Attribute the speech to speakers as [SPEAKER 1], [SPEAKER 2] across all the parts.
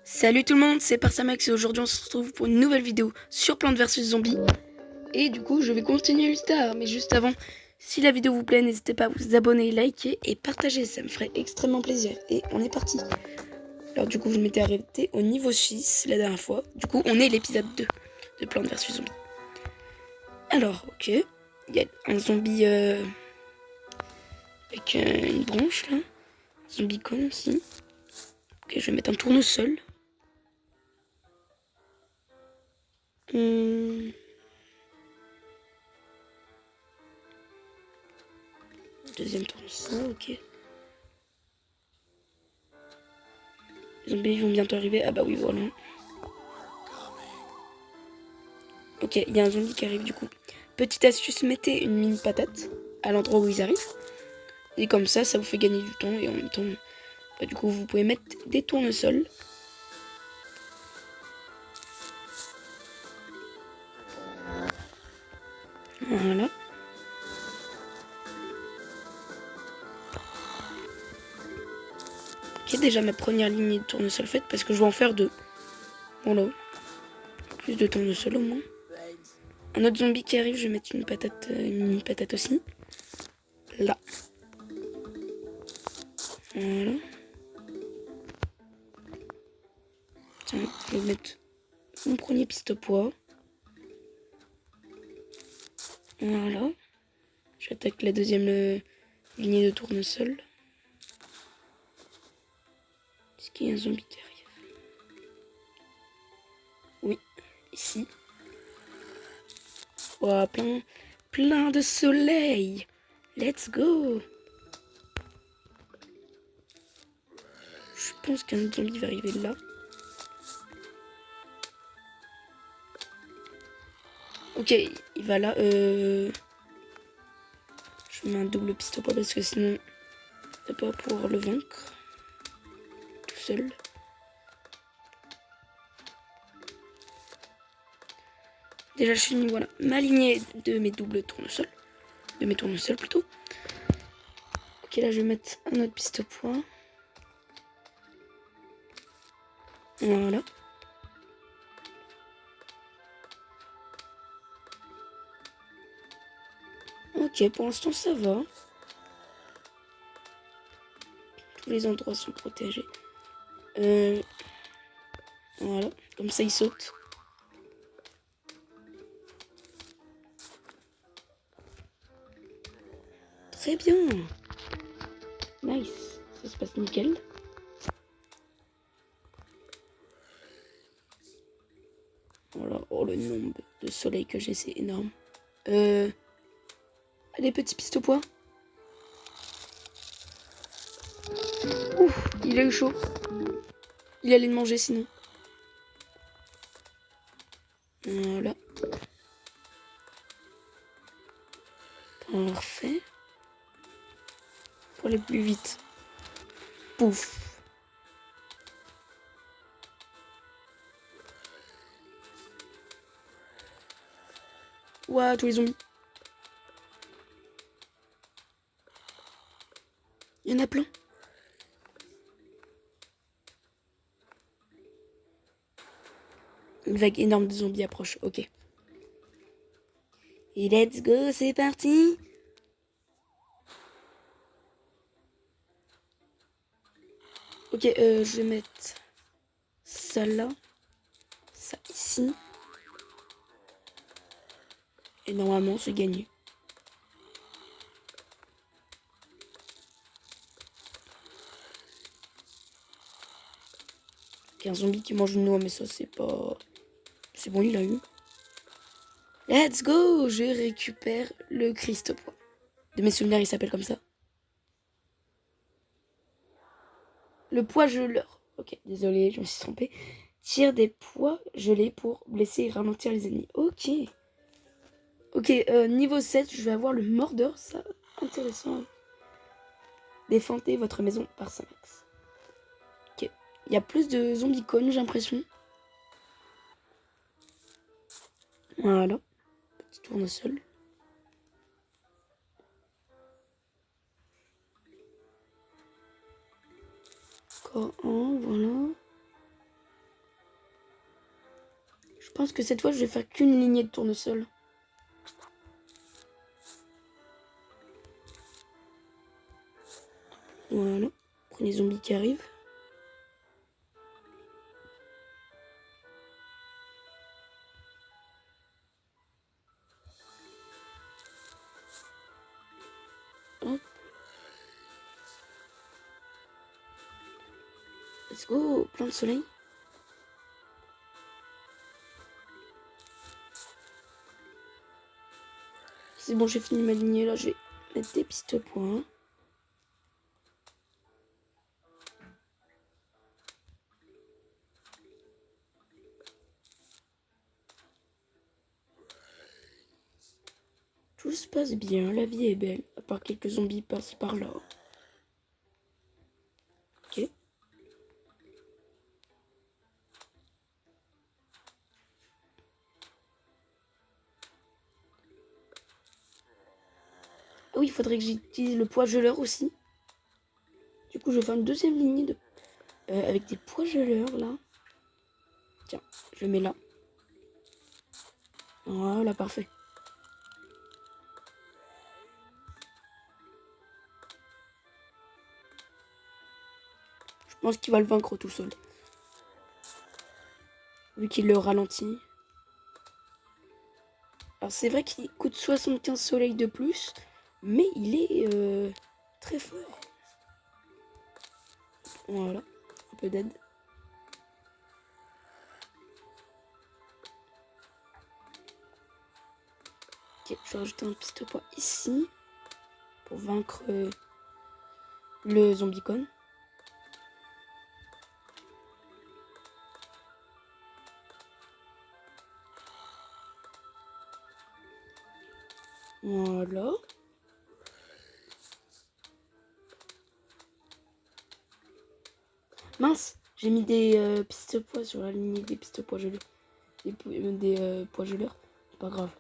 [SPEAKER 1] Salut tout le monde, c'est Parsamax et aujourd'hui on se retrouve pour une nouvelle vidéo sur Plants vs Zombies. Et du coup je vais continuer l'histoire, mais juste avant, si la vidéo vous plaît, n'hésitez pas à vous abonner, liker et partager, ça me ferait extrêmement plaisir. Et on est parti. Alors du coup je m'étais arrêté au niveau 6 la dernière fois, du coup on est l'épisode 2 de Plants vs Zombies. Alors ok, il y a un zombie avec une branche là, un zombie con aussi. Ok, je vais mettre un tournesol. Deuxième tournesol, ok. Les zombies vont bientôt arriver. Ah bah oui, voilà. Ok, il y a un zombie qui arrive du coup. Petite astuce, mettez une mine patate à l'endroit où ils arrivent. Et comme ça vous fait gagner du temps. Et en même temps, bah, du coup, vous pouvez mettre des tournesols. Voilà. Ok, déjà ma première ligne de tournesol faite parce que je vais en faire deux. Voilà. Plus de tournesol au moins. Un autre zombie qui arrive, je vais mettre une patate aussi. Là. Voilà. Tiens, je vais mettre mon premier pistopois. Voilà. J'attaque la deuxième lignée de tournesol. Est-ce qu'il y a un zombie qui arrive? Oui, ici. Oh, plein de soleil. Let's go. Je pense qu'un zombie va arriver là. Ok, il va là. Je mets un double pistolet parce que sinon, je vais pas pouvoir le vaincre tout seul. Déjà, je finis, voilà, ma lignée de mes doubles tournesols. De mes tournesols plutôt. Ok, là, je vais mettre un autre pistolet. Voilà. Ok, pour l'instant, ça va. Tous les endroits sont protégés. Voilà, comme ça, il saute. Très bien. Nice. Ça se passe nickel. Voilà. Oh, le nombre de soleil que j'ai, c'est énorme. Allez, petit pistopois. Ouf, il a eu chaud. Il allait le manger sinon. Voilà. Parfait. Pour aller plus vite. Pouf. Ouah, tous les zombies. Il y en a plein. Une vague énorme de zombies approche. Ok. Et let's go, c'est parti. Ok, je vais mettre ça là. Ça ici. Et normalement, c'est gagné. Il y a un zombie qui mange une noix, mais ça, c'est pas... C'est bon, il l'a eu. Let's go. Je récupère le Christopois. De mes souvenirs, il s'appelle comme ça. Le poids geleur. Ok, désolé, je me suis trompée. Tire des poids gelés pour blesser et ralentir les ennemis. Ok. Ok, niveau 7, je vais avoir le mordeur. Ça, intéressant. Défendez votre maison par 5 max. Ok. Il y a plus de zombies cônes, j'ai l'impression. Voilà. Petit tournesol. Encore un, voilà. pense que cette fois, je vais faire qu'une lignée de tournesol. Voilà. Premier zombie qui arrive. Hop. Let's go. Plein de soleil. C'est bon, j'ai fini ma lignée. Là, je vais mettre des pistes points. Tout se passe bien, la vie est belle, à part quelques zombies passent par là. Ok. Ah oui, il faudrait que j'utilise le poids geleur aussi. Du coup, je vais faire une deuxième lignée de... avec des poids geleurs, là. Tiens, je le mets là. Voilà, parfait. Je pense qu'il va le vaincre tout seul. Vu qu'il le ralentit. Alors, c'est vrai qu'il coûte 75 soleils de plus. Mais il est très fort. Voilà, un peu d'aide. Ok, je vais rajouter un piste-poids ici. Pour vaincre le zombicon. Voilà. Mince, j'ai mis des pistes poids sur la lignée des pistes poids gelés. Des poids geleurs. C'est pas grave.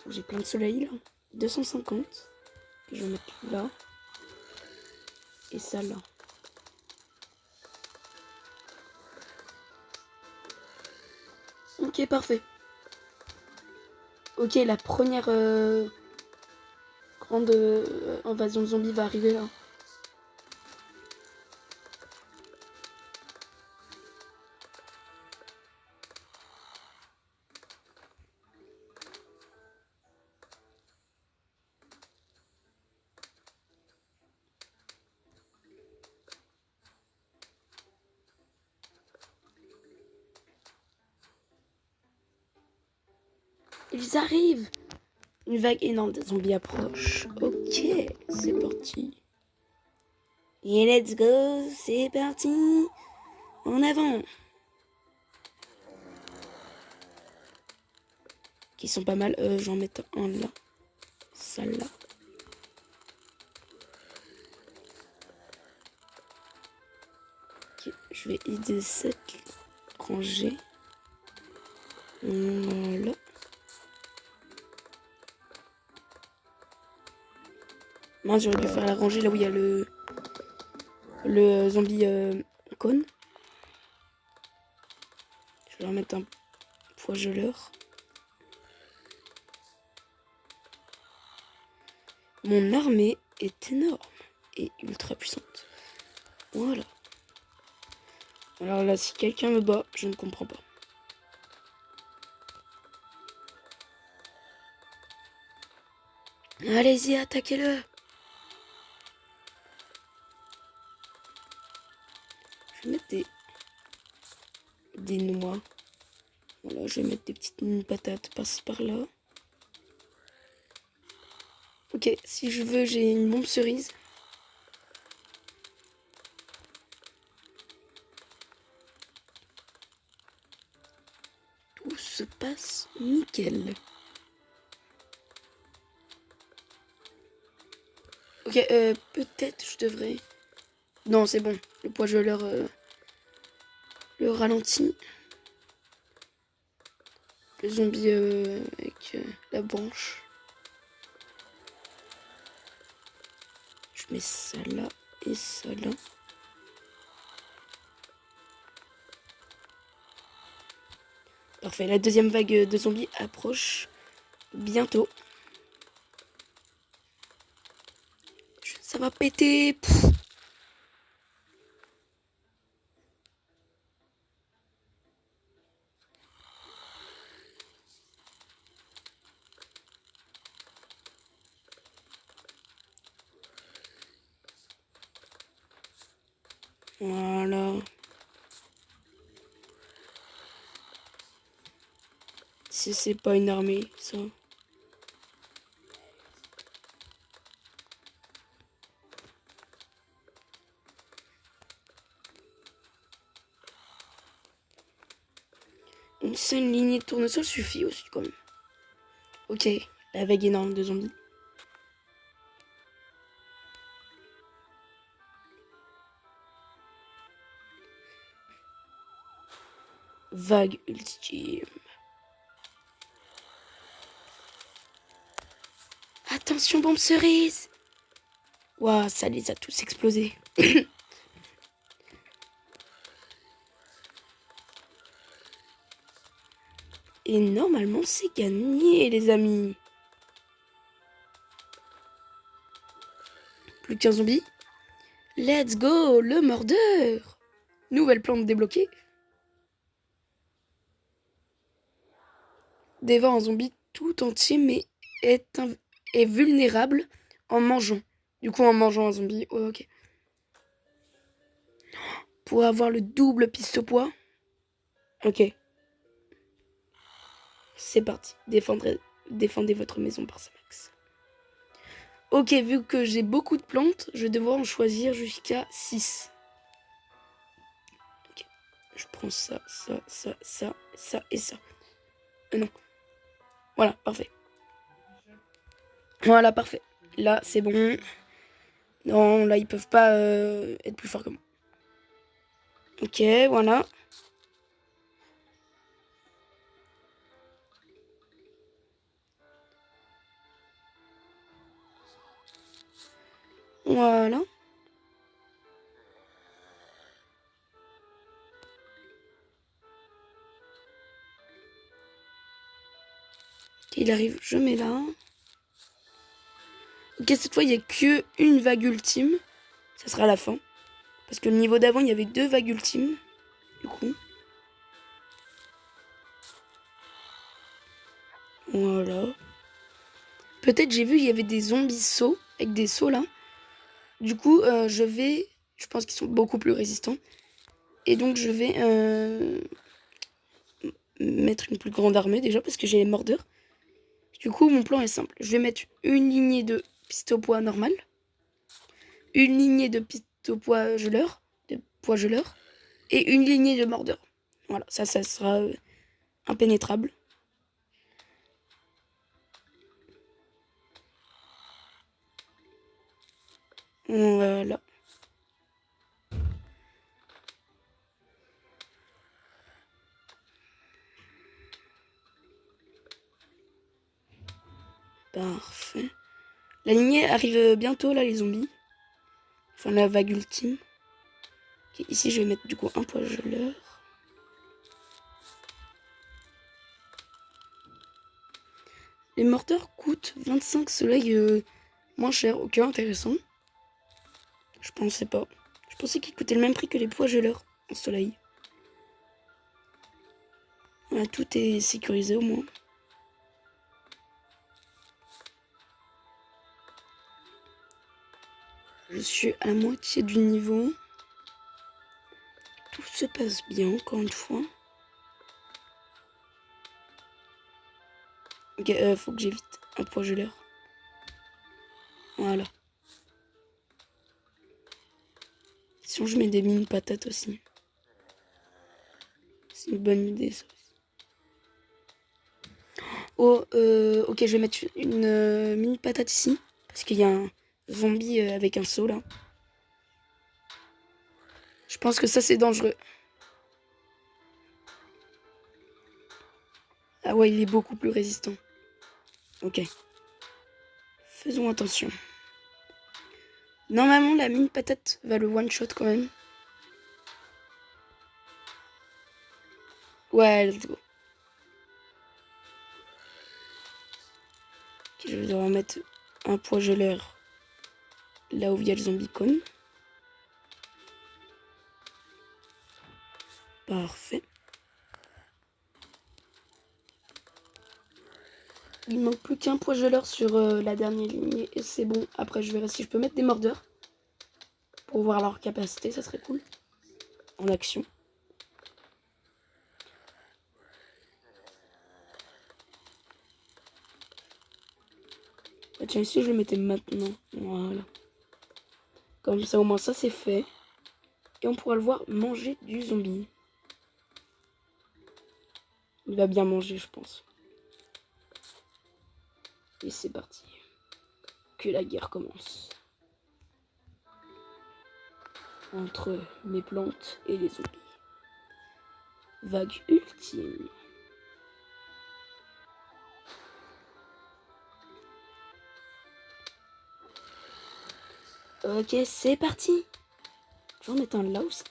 [SPEAKER 1] J'ai plein de soleil là. 250. Que je vais mettre là. Et ça là. Ok, parfait. Ok, la première grande invasion de zombies va arriver là. Ils arrivent. Une vague énorme de zombies approche. Ok, c'est parti. Et let's go, c'est parti. En avant. Qui sont pas mal. J'en mets un là. Ça là. Ok, je vais aider cette rangée. Voilà. Mince, j'aurais dû faire la rangée là où il y a le zombie cône. Je vais leur mettre un poids geleur. Mon armée est énorme et ultra puissante. Voilà. Alors là, si quelqu'un me bat, je ne comprends pas. Allez-y, attaquez-le. Je vais mettre des noix. Voilà, je vais mettre des petites patates par-ci par-là. Ok, si je veux, j'ai une bombe cerise. Tout se passe nickel. Ok, peut-être je devrais... Non, c'est bon. Le poids geleur le ralentit. le zombie avec la branche. Je mets ça là et ça là. Parfait, la deuxième vague de zombies approche bientôt. Ça va péter. Pff. Voilà. Si c'est pas une armée, ça. Une seule lignée de tournesol suffit aussi quand même. Ok, la vague énorme de zombies. Vague ultime. Attention, bombe cerise. Waouh, ça les a tous explosés. Et normalement, c'est gagné, les amis. Plus qu'un zombie. Let's go, le mordeur. Nouvelle plante débloquée. Dévore un zombie tout entier, mais est vulnérable en mangeant. Du coup, en mangeant un zombie, oh, ok. Pour avoir le double piste au poids. Ok. C'est parti. Défendez votre maison par sa max. Ok, vu que j'ai beaucoup de plantes, je vais devoir en choisir jusqu'à 6. Ok. Je prends ça, ça, ça, ça, ça et ça. Non. Voilà, parfait. Voilà, parfait. Là, c'est bon. Non, là, ils peuvent pas être plus forts que moi. Ok, voilà. Voilà. Il arrive, je mets là. Ok, cette fois, il n'y a que une vague ultime. Ça sera la fin. Parce que le niveau d'avant, il y avait 2 vagues ultimes. Du coup. Voilà. Peut-être j'ai vu, il y avait des zombies sauts. Avec des sauts là. Du coup, je pense qu'ils sont beaucoup plus résistants. Et donc, je vais mettre une plus grande armée déjà. Parce que j'ai les mordeurs. Du coup, mon plan est simple. Je vais mettre une lignée de pistes au poids normal. Une lignée de pistes au poids geleur. De poids geleur. Et une lignée de mordeurs. Voilà, ça sera impénétrable. Voilà. Parfait. La lignée arrive bientôt là, les zombies. Enfin, la vague ultime. Okay, ici, je vais mettre du coup un poids geleur. Les morteurs coûtent 25 soleils moins cher. Ok, intéressant. Je pensais pas. Je pensais qu'ils coûtaient le même prix que les poids geleurs en soleil. Voilà, tout est sécurisé au moins. Je suis à la moitié du niveau. Tout se passe bien, encore une fois. Ok, faut que j'évite un poids geleur. Voilà. Sinon, je mets des mini patates aussi. C'est une bonne idée, ça aussi. Oh, ok, je vais mettre une mini patate ici. Parce qu'il y a un zombie avec un seau, là. Je pense que ça, c'est dangereux. Ah ouais, il est beaucoup plus résistant. Ok. Faisons attention. Normalement, la mine patate va le one-shot quand même. Ouais, let's go. Ok, je vais devoir mettre un poids geleur là où il y a le zombie con. Parfait. Il manque plus qu'un poids geleur sur la dernière lignée et c'est bon. Après, je verrai si je peux mettre des mordeurs pour voir leur capacité, ça serait cool. En action. Ah, tiens, ici, je le mettais maintenant. Voilà. Comme ça, au moins, ça, c'est fait. Et on pourra le voir manger du zombie. Il va bien manger, je pense. Et c'est parti. Que la guerre commence. Entre mes plantes et les zombies. Vague ultime. Ok, c'est parti. Je vais en mettre un là aussi.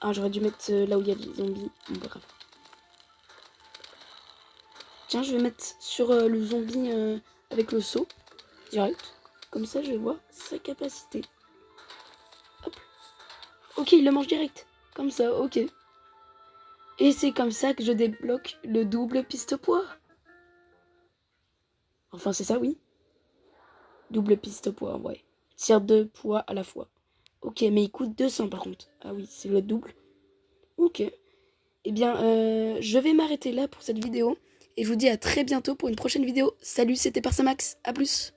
[SPEAKER 1] Ah, j'aurais dû mettre là où il y a les zombies. Bon, bref. Tiens, je vais mettre sur le zombie avec le seau. Direct. Comme ça, je vais voir sa capacité. Hop. Ok, il le mange direct. Comme ça, ok. Et c'est comme ça que je débloque le double piste-poids. Enfin, c'est ça, oui. Double piste-poids, ouais. Tire 2 poids à la fois. Ok, mais il coûte 200 par contre. Ah oui, c'est le double. Ok. Eh bien, je vais m'arrêter là pour cette vidéo. Et je vous dis à très bientôt pour une prochaine vidéo. Salut, c'était Persamax. À plus.